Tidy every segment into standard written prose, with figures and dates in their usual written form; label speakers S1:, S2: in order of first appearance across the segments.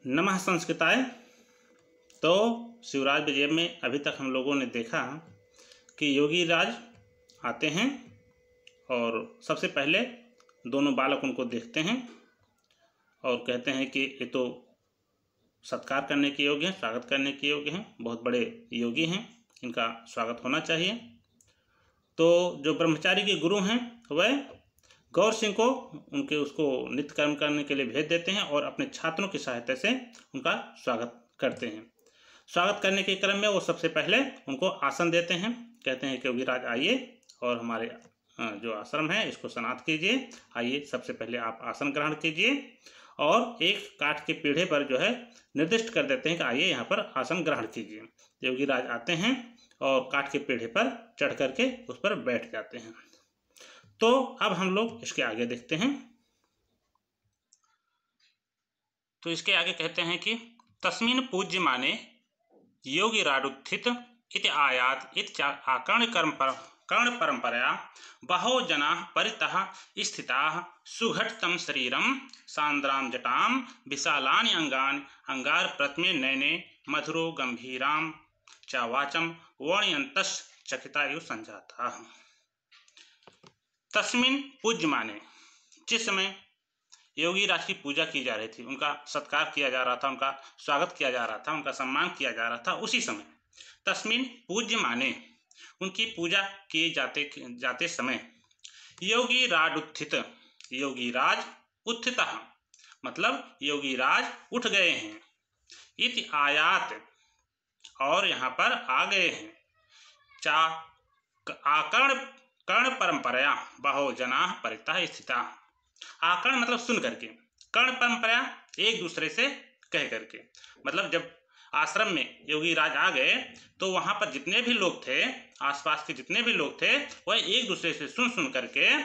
S1: नमः संस्कृताय। तो शिवराज विजय में अभी तक हम लोगों ने देखा कि योगी राज आते हैं और सबसे पहले दोनों बालक उनको देखते हैं और कहते हैं कि ये तो सत्कार करने के योग्य हैं, स्वागत करने के योग्य हैं, बहुत बड़े योगी हैं, इनका स्वागत होना चाहिए। तो जो ब्रह्मचारी के गुरु हैं वह गौर सिंह को उसको नित्य कर्म करने के लिए भेज देते हैं और अपने छात्रों की सहायता से उनका स्वागत करते हैं। स्वागत करने के क्रम में वो सबसे पहले उनको आसन देते हैं, कहते हैं कि योगीराज आइए और हमारे जो आश्रम है इसको सनाथ कीजिए, आइए सबसे पहले आप आसन ग्रहण कीजिए। और एक काठ के पीढ़े पर जो है निर्दिष्ट कर देते हैं कि आइए यहाँ पर आसन ग्रहण कीजिए। योगीराज आते हैं और काठ के पीढ़े पर चढ़ करके उस पर बैठ जाते हैं। तो अब हम लोग इसके आगे देखते हैं। तो इसके आगे कहते हैं कि तस्मिन् पूज्य माने योगीराडुत्थित इति आयात इति कर्ण परंपरा बहवो जनाः परितः स्थिताः सुघटितं शरीरं सांद्रां जटां विशालानि अंगानि अंगार प्रतिमे नयने मधुरो गंभीरां च वाचं वर्णयन्तश्चकिता इव संजाताः। तस्मिन् पूज्य माने, जिस समय योगी राज की पूजा की जा रही थी, उनका सत्कार किया जा रहा था, उनका स्वागत किया जा रहा था, उनका सम्मान किया जा रहा था, उसी समय तस्मिन् पूज्य माने उनकी पूजा किए जाते समय योगी राज उत्थित, योगी राज उत्थितः मतलब योगी राज उठ गए हैं, इति आयात और यहाँ पर आ गए हैं, चा कर्ण परंपरा बहवो जनाः परितः स्थिता। आकर्ण मतलब सुन करके, कर्ण परंपरा एक दूसरे से कह करके, मतलब जब आश्रम में योगी राज आ गए तो वहां पर जितने भी लोग थे, आसपास के जितने भी लोग थे, वह एक दूसरे से सुन करके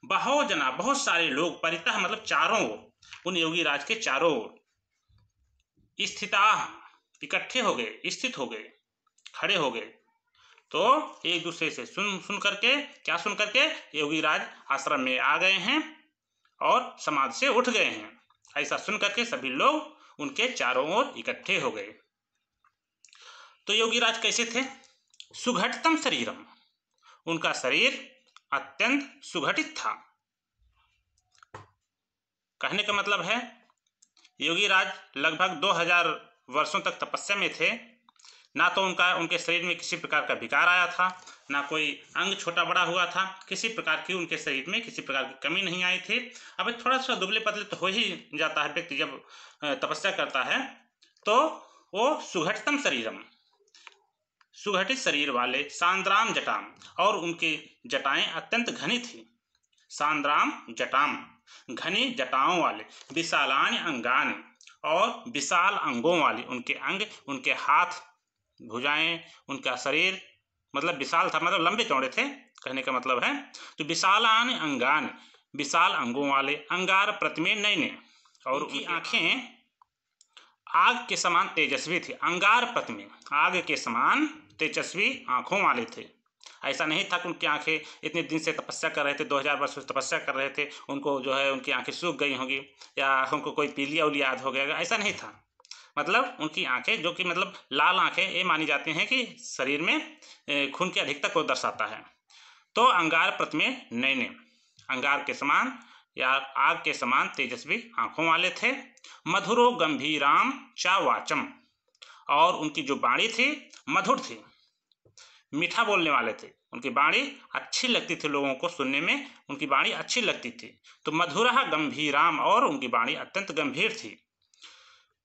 S1: बहवो जना बहुत सारे लोग, परितः मतलब चारों ओर, उन योगी राज के चारों ओर स्थिता इकट्ठे हो गए, स्थित हो गए, खड़े हो गए। तो एक दूसरे से सुन करके, क्या सुन करके, योगी राज आश्रम में आ गए हैं और समाज से उठ गए हैं, ऐसा सुन करके सभी लोग उनके चारों ओर इकट्ठे हो गए। तो योगी राज कैसे थे? सुघटितम शरीरम, उनका शरीर अत्यंत सुघटित था। कहने का मतलब है योगी राज लगभग 2000 वर्षों तक तपस्या में थे, ना तो उनके शरीर में किसी प्रकार का विकार आया था, ना कोई अंग छोटा बड़ा हुआ था, किसी प्रकार की उनके शरीर में किसी प्रकार की कमी नहीं आई थी। अब थोड़ा सा दुबले पतले तो हो ही जाता है व्यक्ति जब तपस्या करता है। तो वो सुघटितम शरीरम, सुघटित शरीर वाले, सांद्राम जटाम, और उनकी जटाएं अत्यंत घनी थी, सांद्राम जटाम घनी जटाओं वाले, विशालानि अंगानि और विशाल अंगों वाली, उनके अंग, उनके हाथ, भुजाएं, उनका शरीर मतलब विशाल था, मतलब लंबे चौड़े थे, कहने का मतलब है। तो विशालान अंगान, विशाल अंगों वाले, अंगार प्रतिमे नयने, और उनकी आंखें आग के समान तेजस्वी थी। अंगार प्रतिमे, आग के समान तेजस्वी आंखों वाले थे। ऐसा नहीं था कि उनकी आंखें इतने दिन से तपस्या कर रहे थे, 2000 वर्ष से तपस्या कर रहे थे, उनको जो है उनकी आंखें सूख गई होंगी या उनको कोई पीलिया उलिया याद हो गया, ऐसा नहीं था। मतलब उनकी आंखें, जो कि मतलब लाल आंखें, ये मानी जाती हैं कि शरीर में खून की अधिकता को दर्शाता है। तो अंगार प्रतिमे नयने, अंगार के समान या आग के समान तेजस्वी आंखों वाले थे। मधुरो गंभीराम चा वाचम, और उनकी जो वाणी थी मधुर थी, मीठा बोलने वाले थे, उनकी वाणी अच्छी लगती थी, लोगों को सुनने में उनकी वाणी अच्छी लगती थी। तो मधुरः गंभीराम, और उनकी वाणी अत्यंत गंभीर थी।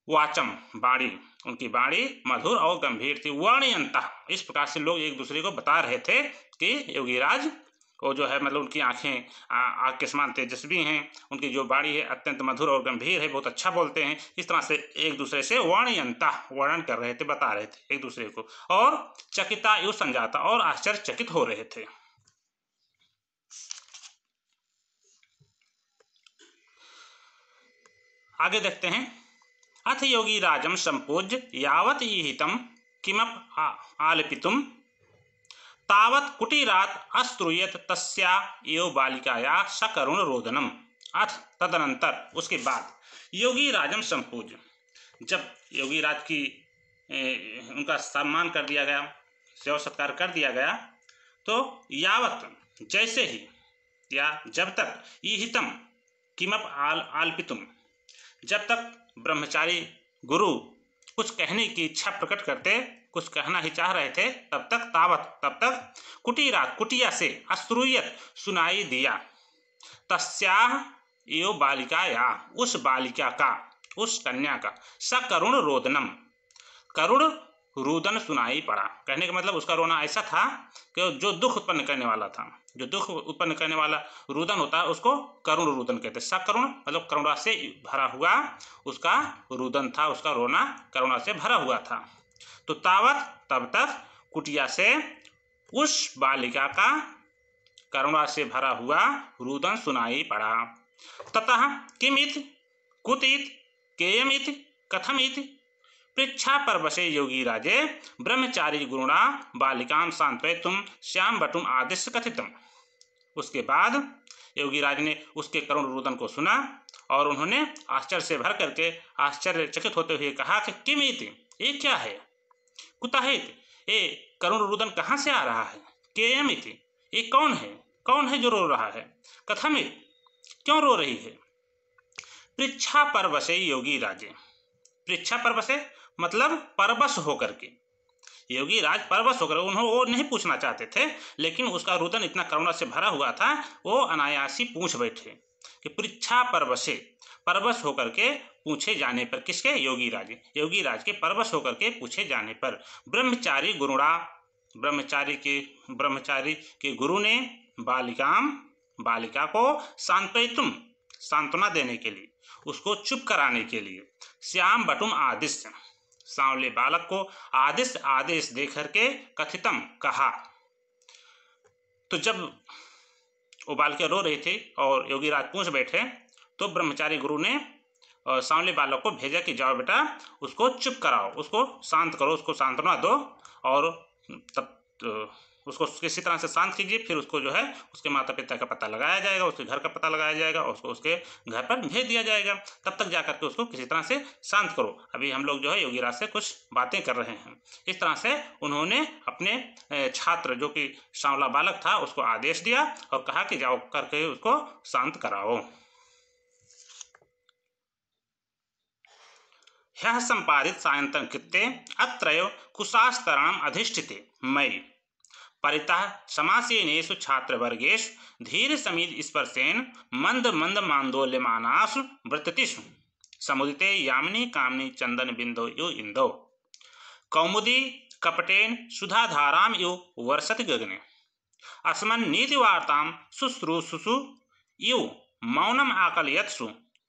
S1: वाचम वाणी, उनकी वाणी मधुर और गंभीर थी। वर्णयन्तः, इस प्रकार से लोग एक दूसरे को बता रहे थे कि योगीराज वो जो है मतलब उनकी आंखें आग के समान तेजस्वी हैं, उनकी जो वाणी है अत्यंत मधुर और गंभीर है, बहुत अच्छा बोलते हैं। इस तरह से एक दूसरे से वर्णयन्तः वर्णन कर रहे थे, बता रहे थे एक दूसरे को, और चकिता इव संजाता, और आश्चर्यचकित हो रहे थे। आगे देखते हैं। अथ योगी राजम संपूज्य यावत ईहितम किमप आलपितुम तावत कुटीरात अश्रूयत तस्या एव बालिकाया सकरुण रोदनम। अथ तदनंतर, उसके बाद, योगी राजम संपूज्य, जब योगी राज की उनका सम्मान कर दिया गया, सेवा सत्कार कर दिया गया, तो यावत जैसे ही या जब तक ईहितम किमप आल्पितुम, जब तक ब्रह्मचारी गुरु कुछ कहने की इच्छा प्रकट करते, कुछ कहना ही चाह रहे थे, तब तक कुटीरात, कुटिया से अश्रूयत सुनाई दिया, तस्याह एव बालिकाया, उस बालिका का, उस कन्या का, सकरुण रोदनम, करुण रुदन सुनाई पड़ा। कहने का मतलब उसका रोना ऐसा था कि जो दुख उत्पन्न करने वाला था, जो दुख उत्पन्न करने वाला रुदन होता है उसको करुण रुदन कहते हैं। सकरुण मतलब करुणा से भरा हुआ उसका रुदन था, उसका रोना करुणा से भरा हुआ था। तो तब तक कुटिया से उस बालिका का करुणा से भरा हुआ रुदन सुनाई पड़ा। ततः किमित कुतित केयमित कथमित पृच्छा परवशे योगी राजे ब्रह्मचारी गुरुणा बालिकां सांत्वयितुं श्याम बटुम आदिश्य कथितम। उसके बाद योगी राज ने उसके करुण रुदन को सुना और उन्होंने आश्चर्य से भर करके आश्चर्यचकित होते हुए कहा कि किमित, ये क्या है, कुताहित, ये करुण रुदन कहाँ से आ रहा है, केयमित, ये कौन है जो रो रहा है, कथमित, क्यों रो रही है। पृच्छा परवशे योगी राजे, पृच्छा परवशे मतलब परवश होकर के, योगी राज परवश होकर, उन्होंने वो नहीं पूछना चाहते थे, लेकिन उसका रुदन इतना करुणा से भरा हुआ था, वो अनायासी पूछ बैठे कि पृच्छा परवशे, परवश होकर के पूछे जाने पर, किसके, योगी राज के परवश होकर के पूछे जाने पर, ब्रह्मचारी गुरुणा, ब्रह्मचारी के गुरु ने बालिका को सांत्वयितुम, सांत्वना देने के लिए, उसको चुप कराने के लिए, श्याम बटुम आदिश्य, सांवले बालक को आदेश दे करके कथितम, कहा। तो जब वो बालिका रो रही थी और योगी राज पूछ बैठे, तो ब्रह्मचारी गुरु ने सांवले बालक को भेजा कि जाओ बेटा उसको चुप कराओ, उसको शांत करो, उसको सांत्वना दो, और तब उसको किसी तरह से शांत कीजिए, फिर उसको जो है उसके माता पिता का पता लगाया जाएगा, उसके घर का पता लगाया जाएगा और उसको उसके घर पर भेज दिया जाएगा, तब तक जाकर के उसको किसी तरह से शांत करो। अभी हम लोग जो है योगी राज से कुछ बातें कर रहे हैं। इस तरह से उन्होंने अपने छात्र जो कि सांवला बालक था उसको आदेश दिया और कहा कि जाओ करके उसको शांत कराओ। ह्यः संपादित सायंतन कृत्ये अत्रैव कुशास्तरणम् अधिष्ठिते मयि परितः समासीनेषु छात्रवर्गेषु धीर समीर स्पर्शेन मंद मांदोल्यमानासु वृत्तिषु समुदिते यामिनी कामिनी चंदन बिंदो यो इंदो कौमुदी कपटेन सुधाधाराम यो वर्षति गगने अस्मन् नीतिवार्तां शुश्रूषुषु यो मौनम आकलयत्सु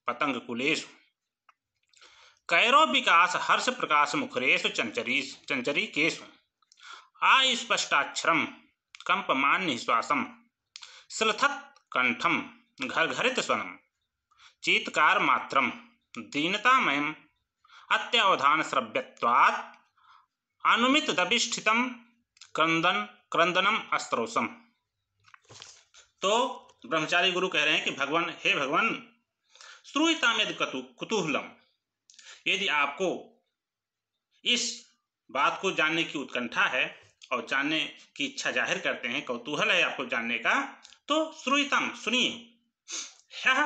S1: पतंगकुलेषु कैरो विकास हर्ष प्रकाश मुखरेषु चंचरीकेषु अस्पष्टाक्षरम कंपमान निश्वासम श्लथत कंठम घरघरित स्वनम चीत्कार मात्रम दीनतामयम अत्यावधान श्रव्यत्वात् अनुमित दबिष्ठितम क्रंदनम अस्त्रोसम। तो ब्रह्मचारी गुरु कह रहे हैं कि भगवान, हे भगवान, श्रूयताम यदि कुतूहलम, यदि आपको इस बात को जानने की उत्कंठा है और जानने की इच्छा जाहिर करते हैं, कौतूहल है आपको जानने का, तो श्रूयताम, सुनिए। ह्यः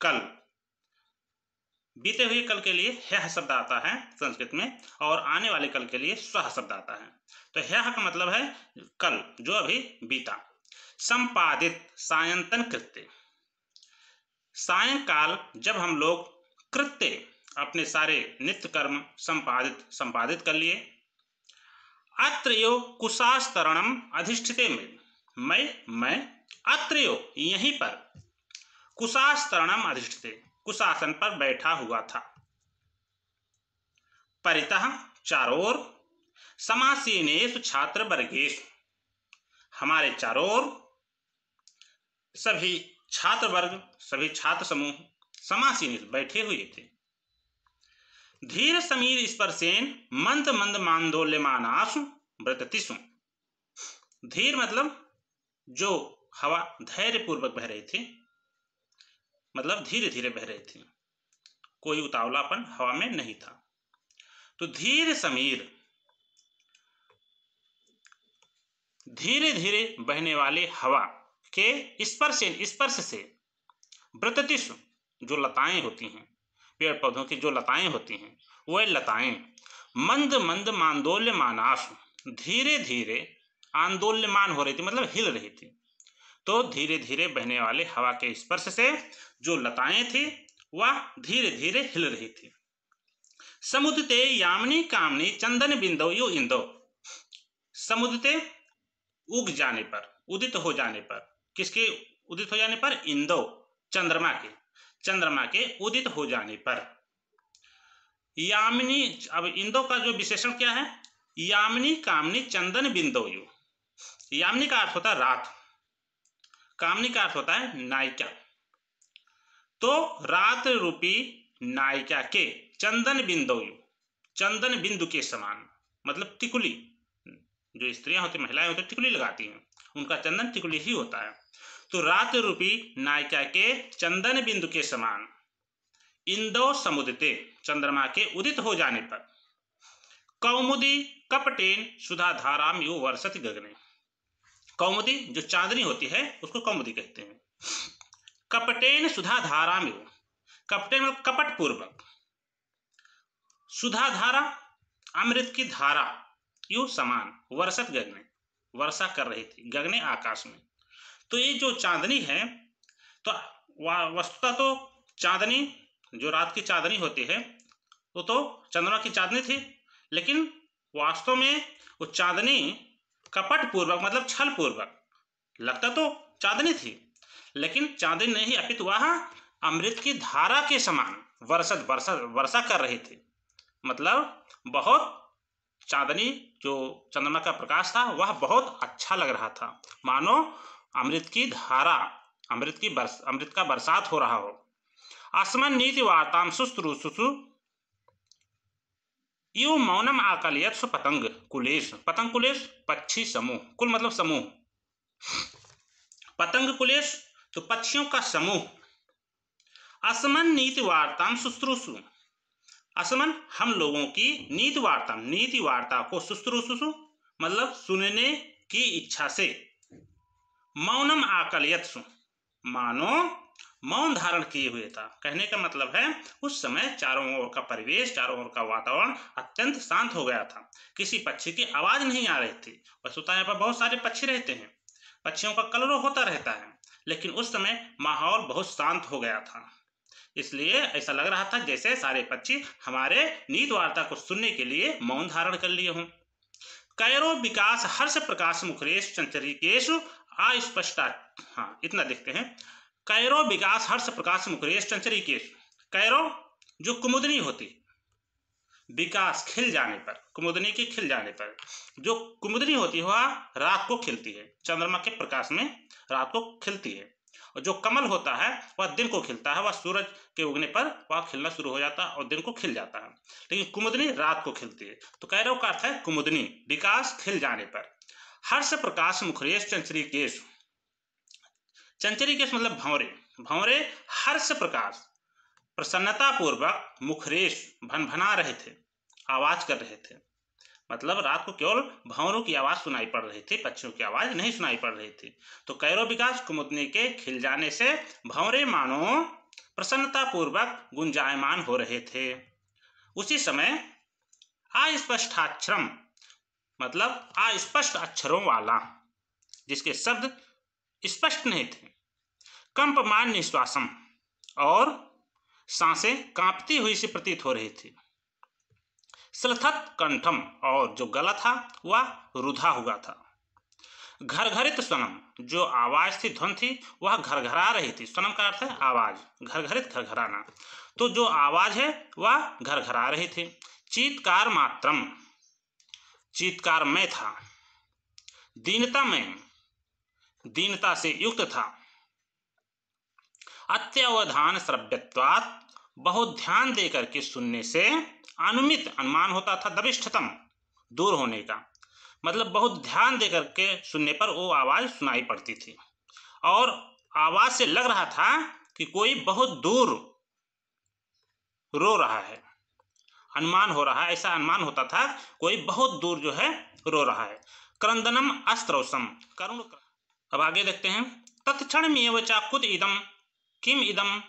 S1: कल, बीते हुए कल के लिए ह्यः शब्द आता है संस्कृत में, और आने वाले कल के लिए स्वः शब्द आता है। तो ह्यः का मतलब है कल, जो अभी बीता। संपादित सायंतन कृत्य, सायंकाल जब हम लोग कृत्य, अपने सारे नित्य कर्म संपादित कर लिए। अत्रयो कुशास्तरणम अधिष्ठिते में, मैं अत्रयो यहीं पर, कुशास्तरणम अधिष्ठिते, कुशासन पर बैठा हुआ था। परितः चारों ओर, समासीनेषु छात्र वर्गेषु, हमारे चारों ओर सभी छात्र वर्ग, सभी छात्र समूह समासीन बैठे हुए थे। धीर समीर स्पर्शेन मंद मांदोल्यमानासु व्रततिषु, धीर मतलब जो हवा धैर्य पूर्वक बह रही थी, मतलब धीरे धीरे बह रही थी। कोई उतावलापन हवा में नहीं था। तो धीर समीर, धीरे धीरे बहने वाले हवा के स्पर्श से व्रततिषु, जो लताएं होती हैं, पेड़ पौधों की जो लताएं होती हैं, वह लताएं मंद मंद मांदोल्यमानाश, धीरे धीरे आंदोल्यमान हो रही थी, मतलब हिल रही थी। तो धीरे धीरे बहने वाले हवा के स्पर्श से जो लताएं थी वह धीरे धीरे हिल रही थी। समुदिते यामिनी कामिनी चंदन बिंदो यु इंदो, समुदिते उग जाने पर, उदित हो जाने पर, किसके उदित हो जाने पर? इंदो, चंद्रमा के उदित हो जाने पर। यामिनी, अब इंदो का जो विशेषण क्या है? यामिनी कामिनी चंदन बिंदोयु। यामिनी का अर्थ होता है रात, कामिनी का अर्थ होता है नायिका। तो रात रूपी नायिका के चंदन बिंदोयु, चंदन बिंदु के समान, मतलब टिकुली, जो स्त्रियां होती, महिलाएं होती, टिकुली लगाती हैं, उनका चंदन टिकुली ही होता है। तो रात रूपी नायिका के चंदन बिंदु के समान इंदो समुदिते, चंद्रमा के उदित हो जाने पर, कौमुदी कपटेन सुधा धाराम यु वर्षति गगने। कौमुदी जो चांदनी होती है उसको कौमुदी कहते हैं। कपटेन सुधा धाराम यु, कपटेन मतलब कपट पूर्वक, सुधा धारा अमृत की धारा, यु समान, वर्षत गगने, वर्षा कर रही थी, गगने आकाश में। तो ये जो चांदनी है, तो वस्तुतः तो चांदनी, जो रात की चांदनी होती है, वो तो चंद्रमा की चांदनी थी, लेकिन वास्तव में वो चांदनी कपट पूर्वक, मतलब छल पूर्वक, लगता तो चांदनी थी, लेकिन चांदनी नहीं, अपितु वह अमृत की धारा के समान वर्षा कर रही थी। मतलब बहुत चांदनी, जो चंद्रमा का प्रकाश था, वह बहुत अच्छा लग रहा था, मानो अमृत की धारा, अमृत का बरसात हो रहा हो। अस्मन नीति वार्ताम सुश्रूषुषु यु मौनम आकलयत्सु पतंग कुलेश, पतंग कुलेश पक्षी समूह, कुल मतलब समूह, पतंग कुलेश तो पक्षियों का समूह। असमन नीति वार्ताम शुश्रूषु, असमन हम लोगों की, नीति वार्ता, नीति वार्ता को, शुश्रूषु मतलब सुनने की इच्छा से, मौनम आकलयत्सु मानो मौन धारण किए हुए था। कहने का मतलब है उस समय चारों ओर का परिवेश, चारों ओर का वातावरण अत्यंत शांत हो गया था, किसी पक्षी की आवाज नहीं आ रही थी। वस्तुतः यहाँ पर बहुत सारे पक्षी रहते हैं, पक्षियों का कलरव होता रहता है, लेकिन उस समय माहौल बहुत शांत हो गया था, इसलिए ऐसा लग रहा था जैसे सारे पक्षी हमारे नीत वार्ता को सुनने के लिए मौन धारण कर लिए हों। कैरो विकास हर्ष प्रकाश मुखरेश चंचरिकेशु अस्पष्टा, हाँ इतना देखते हैं। कैरो विकास हर्ष प्रकाश मुखरेश चंचरिकेशु, कैरो जो कुमुदनी होती, विकास खिल जाने पर, कुमुदनी के खिल जाने पर, जो कुमुदनी होती है वह रात को खिलती है, चंद्रमा के प्रकाश में रात को खिलती है, और जो कमल होता है वह दिन को खिलता है, वह सूरज के उगने पर वह खिलना शुरू हो जाता है और दिन को खिल जाता है, लेकिन कुमुदनी रात को खिलती है। तो कैरव का अर्थ है कुमुदनी, विकास खिल जाने पर। हर्ष प्रकाश मुखरेश चंचरिकेश, चंचरिकेश मतलब भंवरे, भंवरे हर्ष प्रकाश प्रसन्नता पूर्वक मुखरेश भनभना रहे थे, आवाज कर रहे थे, मतलब रात को केवल भंवरों की आवाज सुनाई पड़ रही थी, पक्षियों की आवाज नहीं सुनाई पड़ रही थी। तो कैरो विकास कुमुदनी के खिल जाने से भंवरे मानो प्रसन्नता पूर्वक गुंजायमान हो रहे थे। उसी समय अस्पष्टाक्षरम मतलब अस्पष्ट अक्षरों वाला, जिसके शब्द स्पष्ट नहीं थे, कंपमान निश्वासम और सांसें कांपती हुई सी प्रतीत हो रही थी, सलथत कंठम और जो गला था वह रुधा हुआ था, घरघरित स्वनम जो आवाज थी, ध्वनि थी, वह घरघरा रही थी। स्वनम का अर्थ है आवाज, घरघरित घरघराना, तो जो आवाज है वह घरघरा रही थी। चीत्कार मात्रम चीत्कार में था, दीनता में दीनता से युक्त था, अत्यवधान श्रव्यत्वात् बहुत ध्यान देकर के सुनने से, अनुमित अनुमान होता था, दबिष्ठतम दूर होने का, मतलब बहुत ध्यान देकर के सुनने पर वो आवाज सुनाई पड़ती थी, और आवाज से लग रहा था कि कोई बहुत दूर रो रहा है, अनुमान हो रहा है, ऐसा अनुमान होता था कोई बहुत दूर जो है रो रहा है। क्रंदनम अस्त्रौसम करुण। अब आगे देखते हैं। तत्क्षणमेव चाकुत इदम किम इदम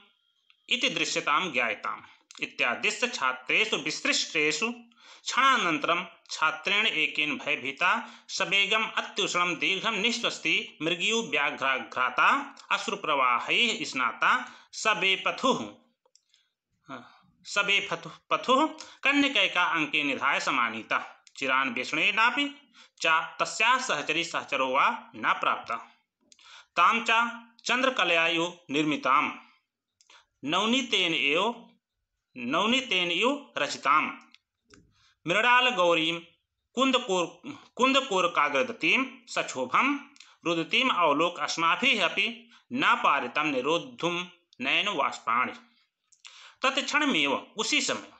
S1: इति दृश्यताम ज्ञायताम इत्यादिस्य छात्रेषु विसृष्टेषु क्षणानन्तरं छात्रेण एकेन भयभीता सवेगम अत्युष्णं दीर्घं निःश्वस्ति मृगयु व्याघ्राघ्राता अश्रुप्रवाहैः स्नाता सबे पथुः कन्यकैका अंके निधाय समानीता चिरान वेषणेनापि चा तस्याः सहचरी सहचरो वा न प्राप्ता ताम चा चंद्रकलयायु निर्मिताम नवनीतेन एव रचिताम मृणाल गौरीम कुंदकोरकाग्रदतीम सक्षोभम रुदतीम अवलोक अस्माभिः अपि न पारितम निरोद्धुम नयन वाष्पाणि। तत्क्षणमेव उसी समय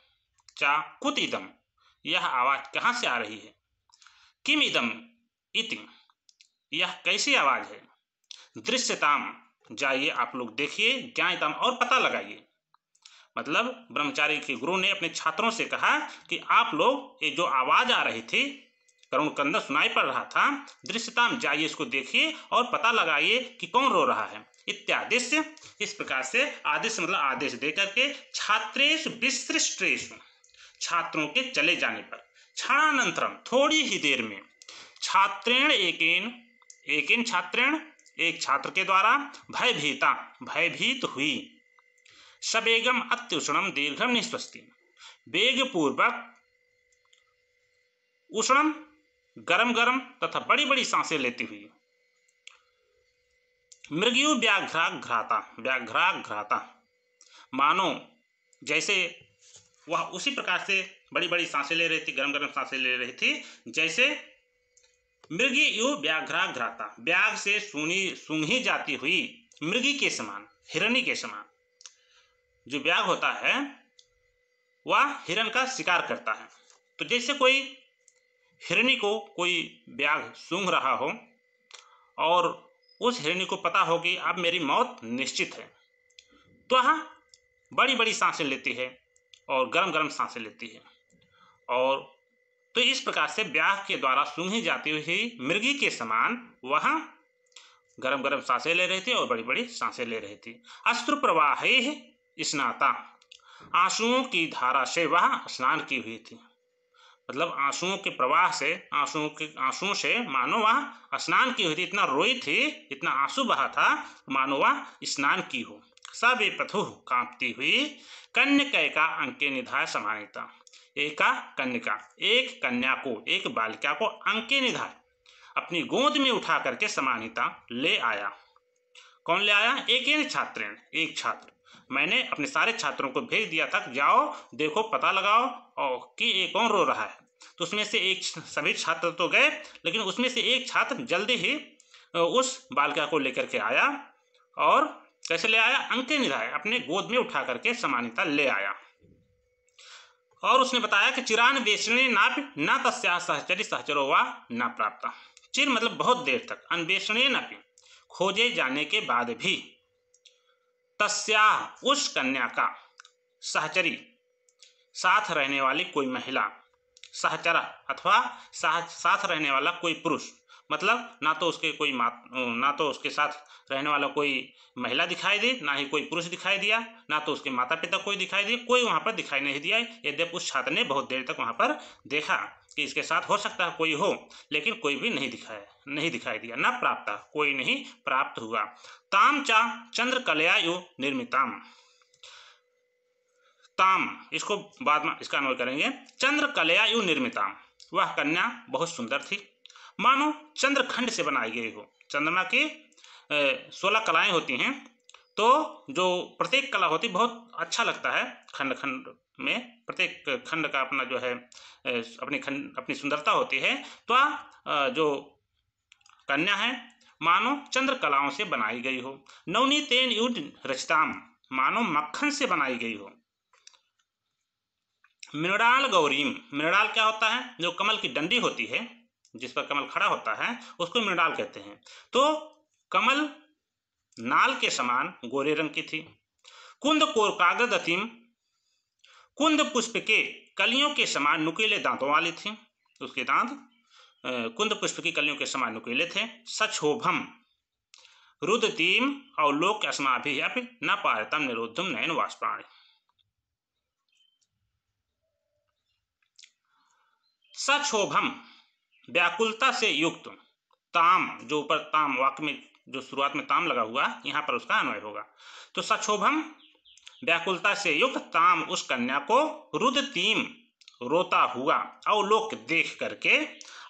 S1: चा कुत इदम यह आवाज कहाँ से आ रही है, किम इदम इति यह कैसी आवाज है, दृश्यताम जाइए आप लोग देखिए, ज्ञायताम और पता लगाइए। मतलब ब्रह्मचारी के गुरु ने अपने छात्रों से कहा कि आप लोग ये जो आवाज आ रही थी, करुण क्रंदन सुनाई पड़ रहा था, दृश्यताम जाइए इसको देखिए और पता लगाइए कि कौन रो रहा है। इत्यादेश इस प्रकार से आदेश मतलब आदेश देकर के छात्रेषु विसृष्टेषु छात्रों के चले जाने पर क्षणानंतरम थोड़ी ही देर में छात्रेण एकेन छात्रेण एक छात्र के द्वारा भयभीत हुई सवेगम अत्युष्णम दीर्घम निःश्वस्ति वेग पूर्वक उष्णम गरम गरम तथा बड़ी बड़ी सांसें लेती हुई मृगयु व्याघ्राघ्राता मानो जैसे वह उसी प्रकार से बड़ी बड़ी सांसें ले रही थी, गरम गरम सांसें ले रही थी, जैसे मृगयु व्याघ्राघ्राता व्याघ्र से सूंघी जाती हुई मृगी के समान, हिरणी के समान। जो व्याघ्र होता है वह हिरण का शिकार करता है, तो जैसे कोई हिरणी को कोई व्याघ्र सूंघ रहा हो और उस हिरणी को पता हो कि अब मेरी मौत निश्चित है, तो वह बड़ी बड़ी सांसें लेती है और गरम गरम सांसें लेती है। और तो इस प्रकार से व्याघ्र के द्वारा सूंघी जाती हुई मृगी के समान वह गरम गरम सांसें ले रही थी और बड़ी बड़ी सांसें ले रही थी। अश्रु प्रवाहैः स्नाता आंसुओं की धारा से वह स्नान की हुई थी। मतलब आंसुओं के प्रवाह से, आंसुओं से मानो वह स्नान की हुई थी, इतना रोई थी, इतना आंसू बहा था मानो वह स्नान की हो। सबे पथुः कांपती हुई कन्यकैका अंके निधाय समानीता एका कन्यका एक कन्या को, एक बालिका को अंके निधाय अपनी गोद में उठा करके समानीता ले आया। कौन ले आया? एक छात्रेण एक छात्र। मैंने अपने सारे छात्रों को भेज दिया था, जाओ देखो पता लगाओ और कि ये कौन रो रहा है। तो उसमें से एक, सभी छात्र तो गए लेकिन उसमें से एक छात्र जल्दी ही उस बालिका को लेकर के आया। और कैसे ले आया? अंके निधाय अपने गोद में उठा करके समानीता ले आया। और उसने बताया कि चिरान वेषणे नापि न तस्या सहचरी सहचरो वा न प्राप्ता। चिर मतलब बहुत देर तक, अन्वेषणे नापि खोजे जाने के बाद भी, तस्या उस कन्या का, सहचरी साथ रहने वाली कोई महिला, सहचरा अथवा साथ रहने वाला कोई पुरुष, मतलब ना तो उसके साथ रहने वाला कोई महिला दिखाई दी, ना ही कोई पुरुष दिखाई दिया, ना तो उसके माता पिता कोई दिखाई दिए, कोई वहां पर दिखाई नहीं दिया। यद्यपि उस छात्र ने बहुत देर तक वहां पर देखा कि इसके साथ हो सकता है कोई हो, लेकिन कोई भी नहीं दिखाई दिया। न प्राप्त, कोई नहीं प्राप्त हुआ। ताम चा चंद्रकलयायु निर्मिताम, ताम इसको बाद में इसका अन्वय करेंगे। चंद्रकलयायु निर्मिताम, वह कन्या बहुत सुंदर थी, मानो चंद्रखंड से बनाई गई हो। चंद्रमा की 16 कलाएं होती हैं, तो जो प्रत्येक कला होती बहुत अच्छा लगता है। खंड खंड में प्रत्येक खंड का अपना जो है अपनी सुंदरता होती है। तो जो कन्या है मानो चंद्र कलाओं से बनाई गई हो। नवनीतेन युज रचिताम, मानो मक्खन से बनाई गई हो। मृणाल गौरीम, मृणाल क्या होता है? जो कमल की डंडी होती है जिस पर कमल खड़ा होता है उसको मृणाल कहते हैं। तो कमल नाल के समान गोरे रंग की थी। कुंद कोर कागदतीम, कुंद पुष्प के कलियों के समान नुकीले दांतों वाली थी, उसके दांत कुंद पुष्प की कलियों के समान नुकीले थे। सक्षोभम रुदतीम अवलोक अस्माभि अपि न पारतम निरोधम नयन वाष्पाणि। सक्षोभम व्याकुलता से युक्त, ताम जो ऊपर ताम वाक्य में जो शुरुआत में ताम लगा हुआ यहाँ पर उसका अन्वय होगा। तो सक्षोभम व्याकुलता से युक्त ताम उस कन्या को रुदतीम रोता हुआ अवलोक देख करके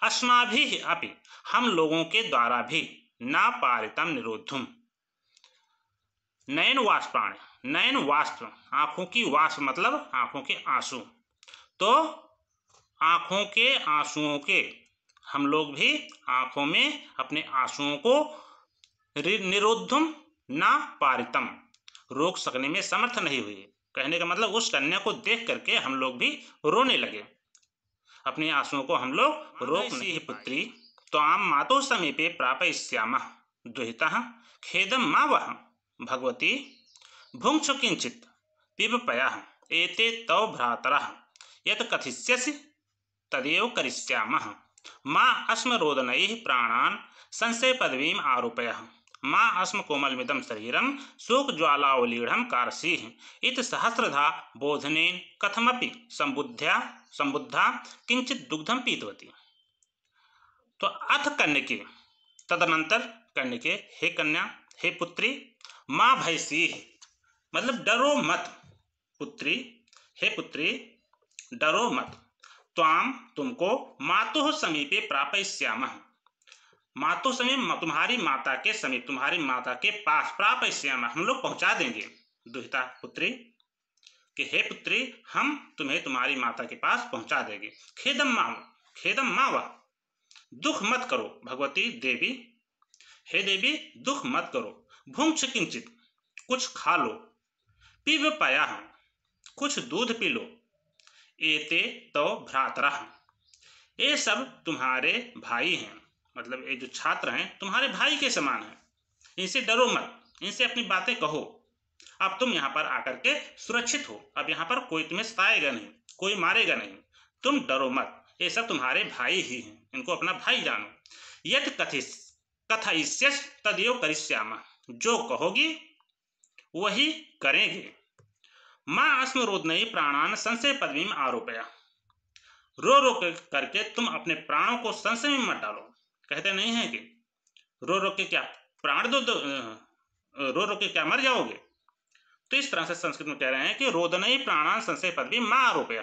S1: अस्माभि अपि हम लोगों के द्वारा भी ना पारितम निरोधुम नयन वाष्पाणि, नयन वाष्प आंखों की वाष्प मतलब आंखों के आंसू, तो आंखों के आंसुओं के हम लोग भी आंखों में अपने आंसुओं को निरोधुम ना पारितम रोक सकने में समर्थ नहीं हुए। कहने का मतलब उस कन्या को देख करके हम लोग भी रोने लगे, अपने आंसुओं को हम लोग रोक नहीं। पुत्री त्वां मातुः समीपे प्रापयिष्यामः दुहितः खेदं मा वह भगवती भुङ्क्षु किंचित् पिबपयः एते तव भ्रातरः यत् कथिष्यसि तदेव करिष्यामः मा अस्मरोदनैः प्राणान् संशय पदवीम् आरोपयः मा अस्म कोमलमिदं शरीरं शोकज्वालावलीढं कारसीः इत सहस्रधा बोधनेन कथमपि संबुद्धा किंचित दुग्धम पीतवती। तो अथ कन्यके तदनंतर कन्यके, हे कन्या, हे पुत्री, माँ भयसी मतलब डरो मत, पुत्री हे पुत्री डरो मत, त्वाम तुमको मातुः समीपे प्रापयिष्यामः मातुः समीप तुम्हारी माता के समीप, तुम्हारी माता के पास, प्रापयिष्यामः हम लोग पहुंचा देंगे, दुहिता पुत्री कि हे पुत्री हम तुम्हें तुम्हारी माता के पास पहुंचा देंगे। खेदम माँ दुख मत करो भगवती देवी, हे देवी दुख मत करो, भुङ्क्ष किंचित कुछ खा लो, पीब पया कुछ दूध पी लो, एते तो भ्रातरः ये सब तुम्हारे भाई हैं, मतलब ये जो छात्र हैं तुम्हारे भाई के समान हैं, इनसे डरो मत, इनसे अपनी बातें कहो, अब तुम यहाँ पर आकर के सुरक्षित हो, अब यहाँ पर कोई तुम्हें सताएगा नहीं, कोई मारेगा नहीं, तुम डरो मत, ये सब तुम्हारे भाई ही हैं, इनको अपना भाई जानो। यत् कथयिष्यसि तदेव करिष्यामः जो कहोगी वही करेंगे। माँ अस्मरोदनैः प्राणान् संशय पदवीम् आरोपया रो रो करके तुम अपने प्राणों को संशय में मत डालो। कहते नहीं है कि रो रो के क्या प्राण दो, रो रो के क्या मर जाओगे, तो इस तरह से संस्कृत में कह रहे हैं कि रोदनैः प्राणान् संशय पदवी माँ आरोपया,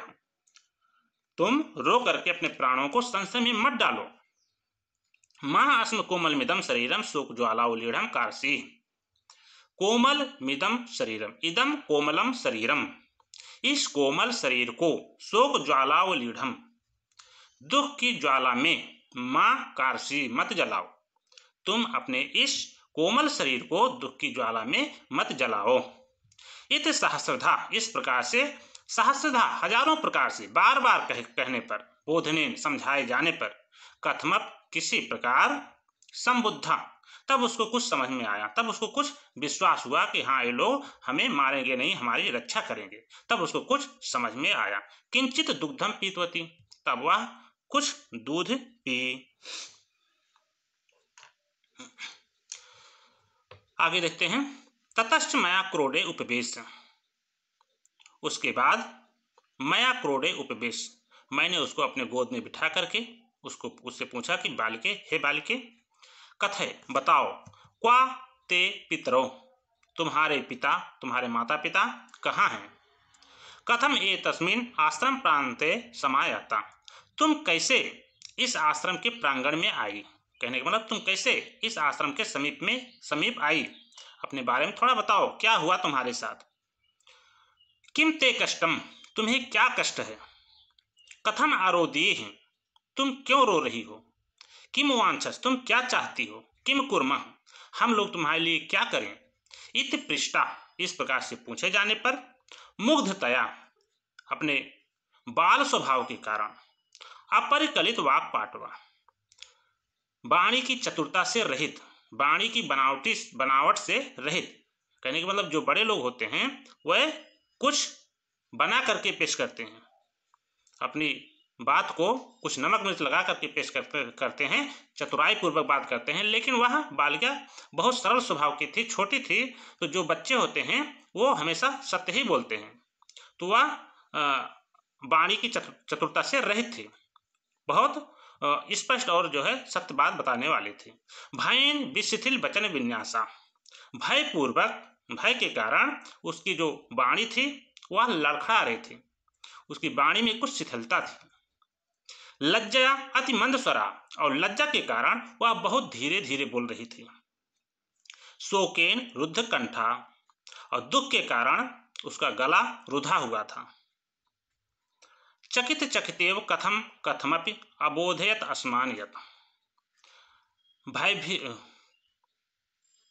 S1: तुम रो करके अपने प्राणों को संशय में मत डालो। माँ अस्म कोमल मिदम शरीरम शोक ज्वालावलीढ़ कारसी, कोमल मिदम शरीरम, इदम कोमलम शरीरम, इस कोमल शरीर को शोक ज्वालावलीढ़ दुख की ज्वाला में माँ कारसी मत जलाओ, तुम अपने इस कोमल शरीर को दुख की ज्वाला में मत जलाओ। इत सहस्रधा इस प्रकार से, सहस्रधा हजारों प्रकार से, बार बार कहने पर, बोधने समझाए जाने पर, कथमप किसी प्रकार, संबुद्धा तब उसको कुछ समझ में आया, तब उसको कुछ विश्वास हुआ कि हाँ ये लोग हमें मारेंगे नहीं, हमारी रक्षा करेंगे, तब उसको कुछ समझ में आया। किंचित दुग्धम पीतवती तब वह कुछ दूध पी। आगे देखते हैं। ततश्च मया क्रोडे उपवेश, उसके बाद मया क्रोडे उपवेश, मैंने उसको अपने गोद में बिठा करके उससे पूछा कि बालिके, हे बालिके, कथय बताओ, क्वा ते पितरो तुम्हारे पिता, तुम्हारे माता पिता कहाँ हैं, कथम ए तस्मिन् आश्रम प्रांते समायाता, तुम कैसे इस आश्रम के प्रांगण में आई, कहने का मतलब तुम कैसे इस आश्रम के समीप आई, अपने बारे में थोड़ा बताओ, क्या हुआ तुम्हारे साथ। किम ते कष्टम तुम्हें क्या कष्ट है, कथम आरोदीः तुम क्यों रो रही हो, किम वांछस तुम क्या चाहती हो, किम कुर्मः हम लोग तुम्हारे लिए क्या करें, इति पृष्ठा इस प्रकार से पूछे जाने पर, मुग्धतया अपने बाल स्वभाव के कारण, अपरिकलित वाक पाटवा वाणी की चतुरता से रहित, वाणी की बनावट से रहित, कहने का मतलब जो बड़े लोग होते हैं वह कुछ बना करके पेश करते हैं, अपनी बात को कुछ नमक मिर्च लगा करके पेश करते हैं, चतुराई पूर्वक बात करते हैं। लेकिन वह बालिका बहुत सरल स्वभाव की थी, छोटी थी, तो जो बच्चे होते हैं वो हमेशा सत्य ही बोलते हैं, तो वह वाणी की चतुरता से रहित थी, बहुत स्पष्ट और जो है सत्य बात बताने वाली थी। भयन विशिथिल वचन विन्यासा, भय पूर्वक, भय के कारण उसकी जो वाणी थी वह लड़खड़ा रही थी, उसकी वाणी में कुछ शिथिलता थी। लज्जा अति मंद स्वरा, और लज्जा के कारण वह बहुत धीरे धीरे बोल रही थी। शोकेन रुद्ध कंठा, और दुख के कारण उसका गला रुधा हुआ था। चकित चकितेव कथम कथमपि अबोधयत अस्मान यत्,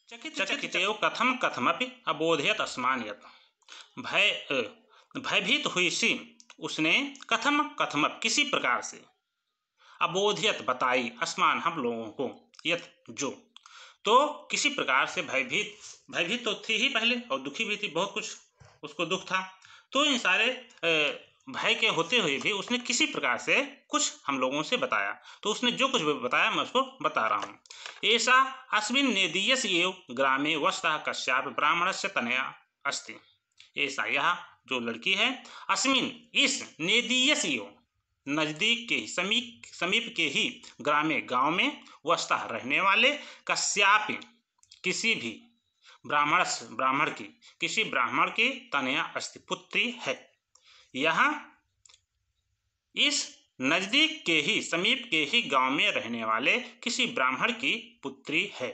S1: चकितेव कथम कथमपि अबोधयत अस्मान यत्, भयभीत हुई सी उसने कथम कथमप किसी प्रकार से, अबोधयत बताई, अस्मान हम लोगों को, यत जो, तो किसी प्रकार से भयभीत तो थी ही पहले और दुखी भी थी, बहुत कुछ उसको दुख था, तो इन सारे भय के होते हुए भी उसने किसी प्रकार से कुछ हम लोगों से बताया। तो उसने जो कुछ बताया मैं उसको बता रहा हूँ। ऐसा अस्मिन् नेदीयस एव ग्रामे वस्तः कश्याप ब्राह्मणस्य तनया अस्ति, ऐसा यह जो लड़की है, अस्मिन इस, नेदीयस एव नजदीक के, समीप के ही, ग्रामे गांव में, वस्तः रहने वाले, कश्याप किसी भी, ब्राह्मण की, किसी ब्राह्मण की, तनया अस्ति पुत्री है, यहाँ इस नजदीक के ही, समीप के ही गांव में रहने वाले किसी ब्राह्मण की पुत्री है।